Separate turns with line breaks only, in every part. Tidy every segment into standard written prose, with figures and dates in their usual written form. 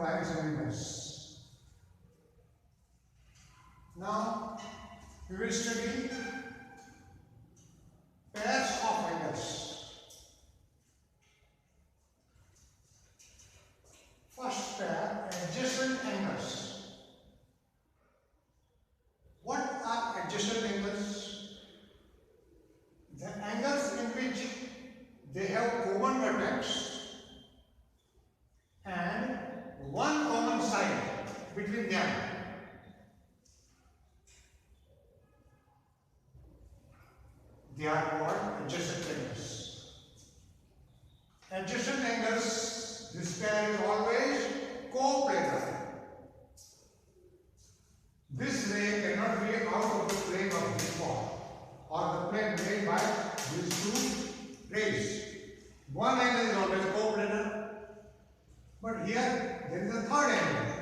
of lines and angles. Now we will study pairs of angles. First pair, adjacent angles. What are adjacent angles? The angles in which they have common vertex and one common side between them. They are called adjacent angles. Adjacent angles, this pair is always coplanar. This ray cannot be out of the plane of this ball or the plane made by these two rays. One angle is always coplanar, but here there is a third angle.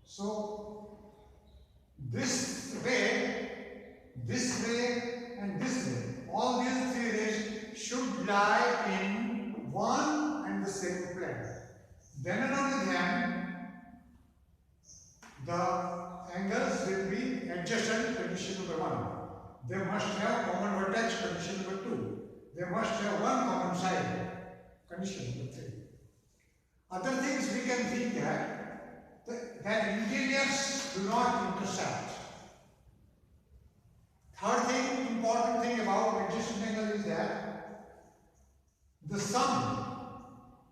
So this ray, and this ray, all these three rays should lie in one and the same plane. Then and only then the angles will be adjacent, condition number 1. They must have common vertex, condition number 2. They must have one common side, condition number 3. Other things we can think that interiors do not intersect. Third thing, important thing about adjacent angle is that the sum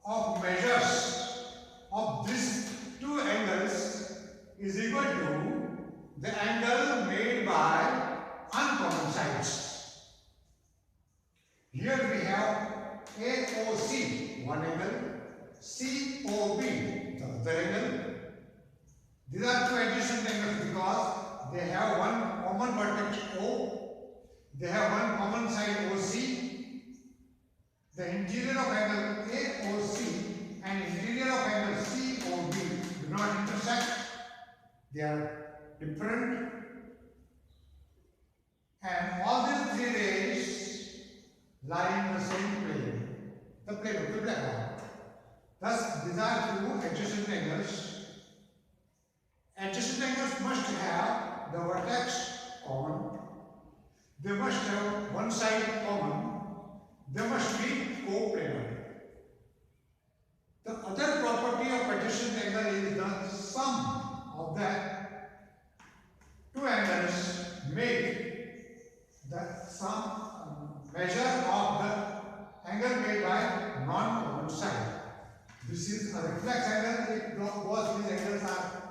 of measures of these two angles is equal to the angle made by uncommon sides. Here we have AOC, one angle, COB, the other angle. These are two adjacent angles because they have one common vertex O, they have one common side OC. The interior of angle AOC and interior of angle COB do not intersect. They are different. And all these three rays lie in the same plane, the plane of the blackboard. Thus, these are two adjacent angles. Adjacent angles must have the vertex common. They must have one side common. They must be coplanar. The other property of adjacent angle is the sum of the two angles make the sum measure of the angle made by non-common side. This is a reflex angle if both these angles are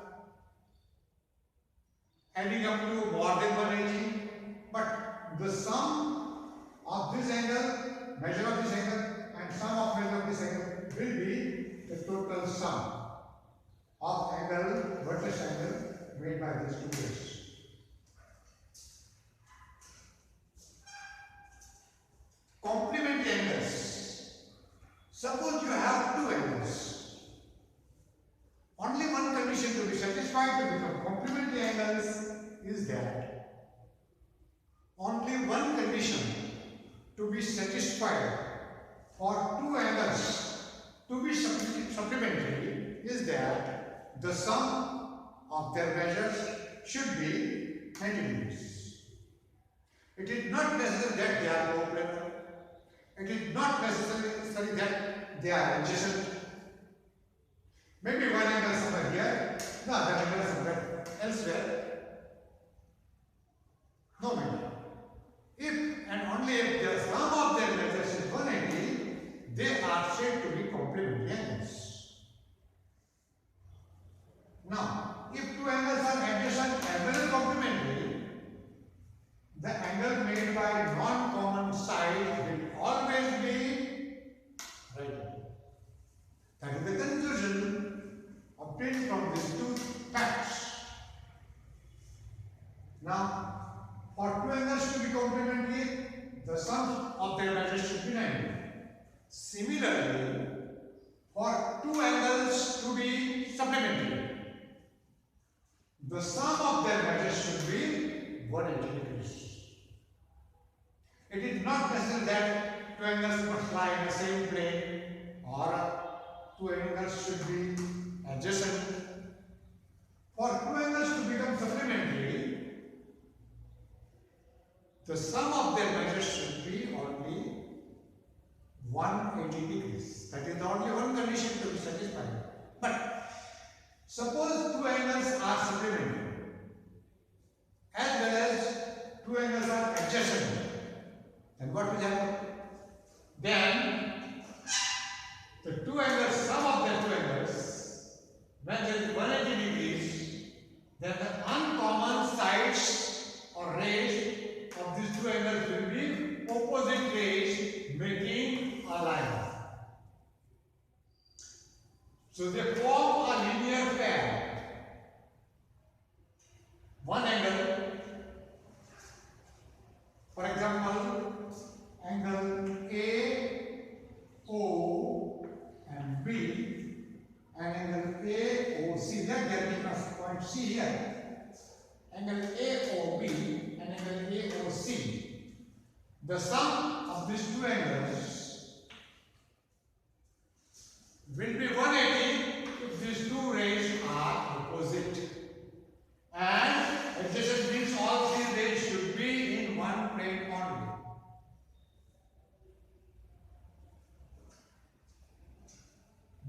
adding up to more than 180, but the sum of this angle, measure of this angle, and sum of measure of this angle will be the total sum of angle, vertex angle made by these two rays. Complementary angles. Suppose you have two angles. Only one condition to be satisfied to become complementary angles is that only one condition to be satisfied for two angles to be supplementary is that the sum of their measures should be 90 degrees. It is not necessary that they are coplanar. It is not necessary that they are adjacent. Maybe one angle somewhere here, the other angle somewhere elsewhere. No matter. If and only if the sum of their measures is 180, they are said to be complementary angles. Now, if two angles are adjacent as well as complementary, the angle made by non-common side will always be right. That is the conclusion obtained from these two facts. Now, for two angles to be complementary, the sum of their measures should be 90. Similarly, for two angles to be supplementary, the sum of their measures should be 180 degrees. It is not necessary that two angles must lie in the same plane, or two angles should be adjacent. For two angles to become supplementary, the sum of their measures should be only 180 degrees. That is the only one condition to be satisfied. But suppose two angles are supplementary as well as two angles are adjacent. Then what will happen? Then the two angles, sum of the two angles, when there is 180 degrees, then the uncommon sides or rays of these two angles will be opposite rays, making a line. So they form a linear pair. One angle, for example, angle AO and B, and angle AOC. Let there be a point C here. Angle AOB and angle AOC. The sum of these two angles will be 180 if these two rays are opposite. And adjacent means all three rays should be in one plane only.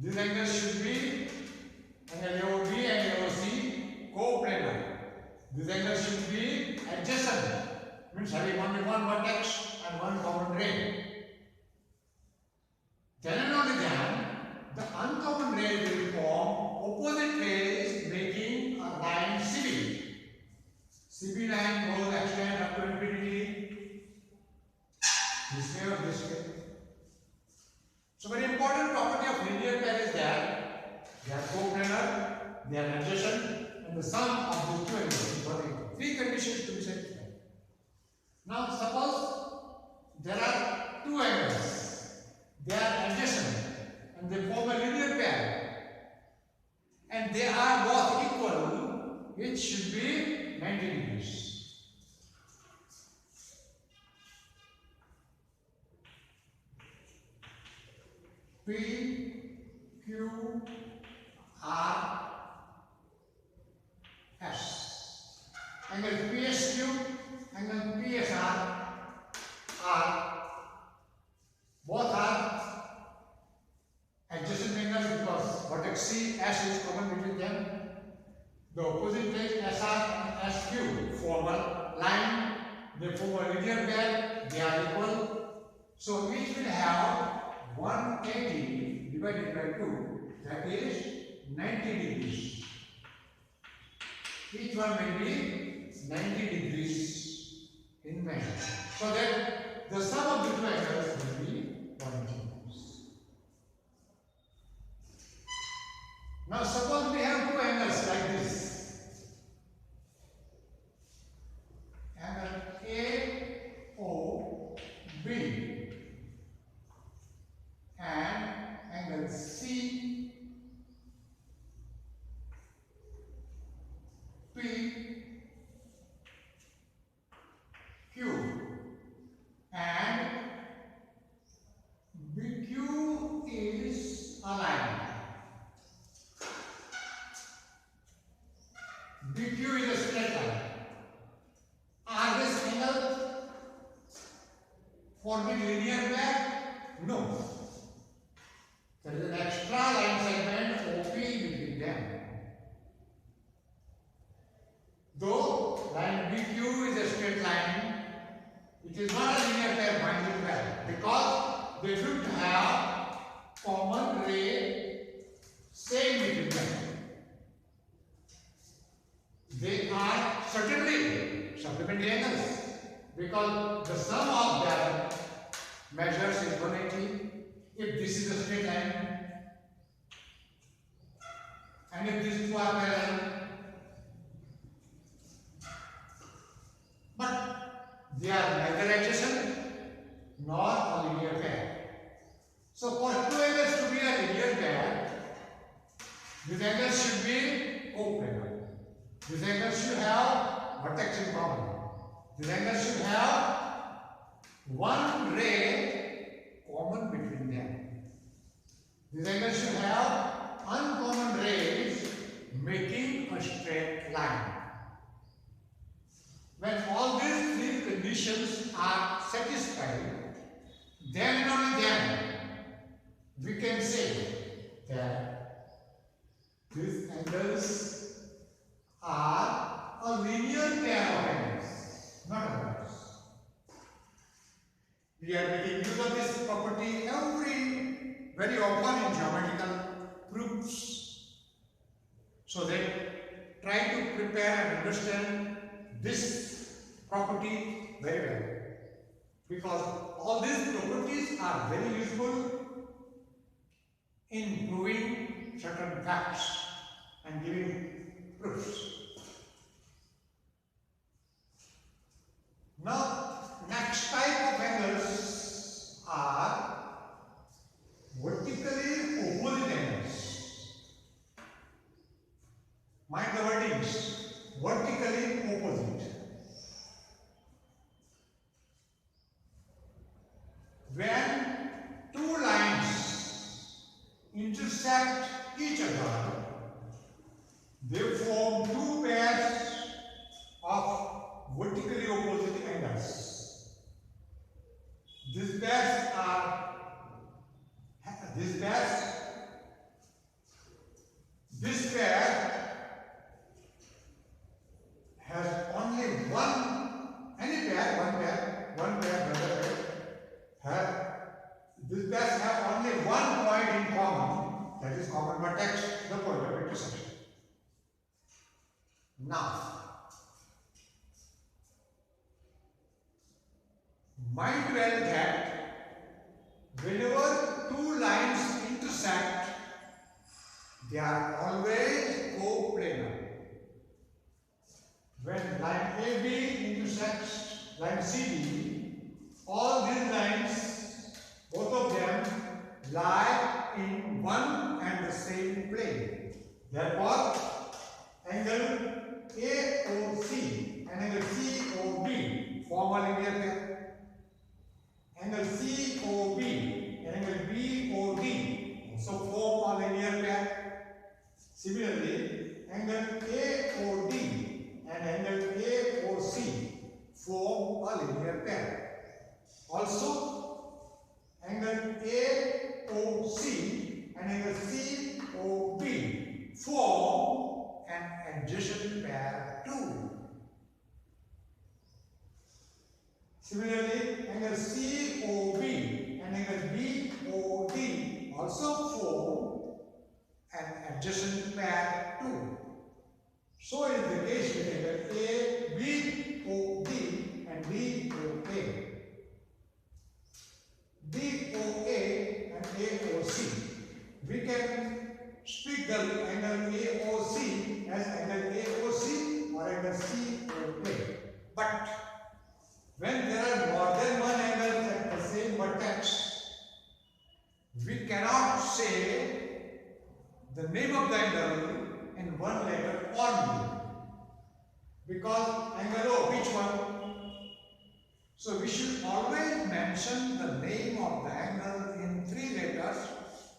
These angles should be angle AOB and AOC coplanar. These angles should be adjacent, means having only one vertex and one common ray. Then and only then, the uncommon rays will form opposite rays, making a line CB. CB line goes extend up to infinity, this way or this way. So very important property of linear pair is that they are coplanar, they are adjacent, and the sum of the two angles is 180. Three conditions to be satisfied. Now suppose there are two angles, they are adjacent and they form a linear pair, and they are both equal, which should be 90 degrees. P, Q, R, S. Angle PSQ, angle PSR are both are adjacent angles because vertex C, S is common between them. The opposite rays SR and SQ form a line, they form a linear pair, they are equal. So each will have 180 divided by 2, that is 90 degrees. Each one will be 90 degrees in measure. So that the sum of the two angles will be 180 degrees. Now suppose we have two angles like this. Angle AOB and angle CP Q and BQ is a line. BQ is a straight line. Are these angles forming linear pair? No. There is an extra line segment OP between them. Though line BQ is a straight line, it is not a linear pair, binding pair, because they should have common ray same between them. They are certainly supplementary angles because the sum of their measures is 180. If this is a straight line and if these two are parallel, but they are neither adjacent nor a linear pair. So for two angles to be a linear pair, these angles should be coplanar. These angles should have vertex in common. These angles should have one ray common between them. These angles should have uncommon rays making a straight line. When all these three conditions are satisfied, then and only then we can say that these angles are a linear pair of angles, not otherwise. We are making use of this property very often in geometrical proofs. So that try to prepare and understand this property very well, because all these properties are very useful in proving certain facts and giving proofs. Now, next type of angles are vertically opposite angles. Mind the wordings, vertically opposite. When two lines intersect each other, they form two pairs of vertically opposite angles. These pairs this pair has only these pairs have only one point in common, that is common vertex, the point of intersection. Now, mind well that whenever two lines intersect, they are always coplanar. When line AB intersects line CD, all these lines, both of them, lie in one and the same plane. Therefore, angle AOC and angle COB form a linear pair. Angle COB and angle BOD also form a linear pair. Similarly, angle AOD and angle AOC form a linear pair. Also, angle AOC and angle COB form an adjacent pair too. Similarly, angle COB and angle BOD also form an adjacent pair too. So is the case with angle ABOD and BOA. BOA and AOC. We can speak the angle AOC as angle AOC or angle COA. But when there are more than one angle at the same vertex, we cannot say the name of the angle in one letter only. Because angle O, which one? So we should always mention the name of the angle in three letters,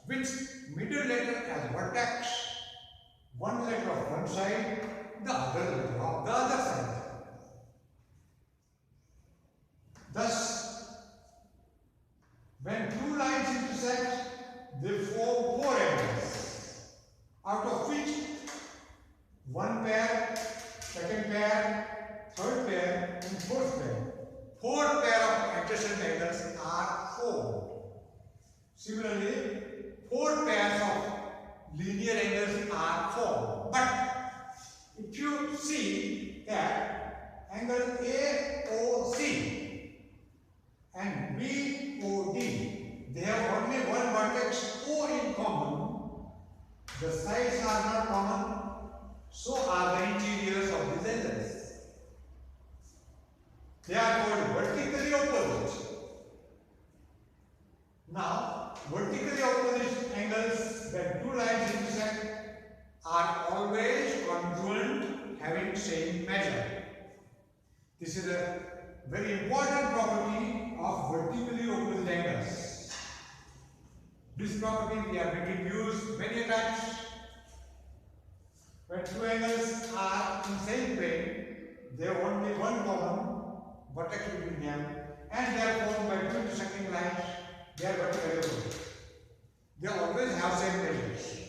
which middle letter as vertex, one letter of one side, the other letter of the other side. Thus, when two lines intersect, they form four angles, out of which one pair, second pair, third pair, and fourth pair. Four pair of adjacent angles are formed. Similarly, four pairs of linear angles are formed. But if you see that angle AOC and BOD, they have only one vertex O in common. The sides are not common, so are the interiors of these angles. They are called vertically opposite. Now, vertically opposite angles when two lines intersect are always congruent, having same measure. This is a very important property of vertically opposite angles. This property we are making use many times. When two angles are in same plane, they have only one common vertex between them, and they are formed by two intersecting lines. They are vertically opposite. They always have same measures.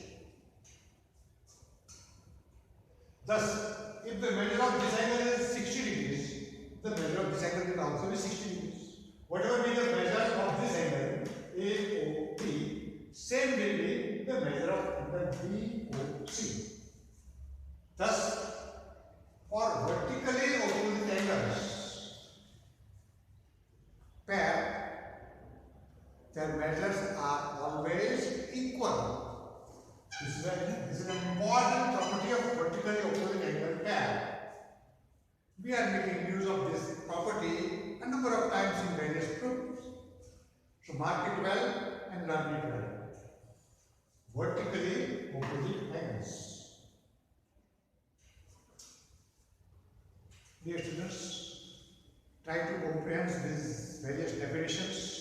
Thus, if the measure of this angle is 60 degrees, the measure of this angle will also be 60 degrees. Whatever be the measure of this angle, AOP, same will be the measure of angle BOC. Thus, for vertically opposite angles, pair, their measures are always equal. This is an important property of vertically opposite angle pair. We are making use of this property a number of times in various groups. So mark it well and learn it well. Vertically opposite angles. Dear students, try to comprehend these various definitions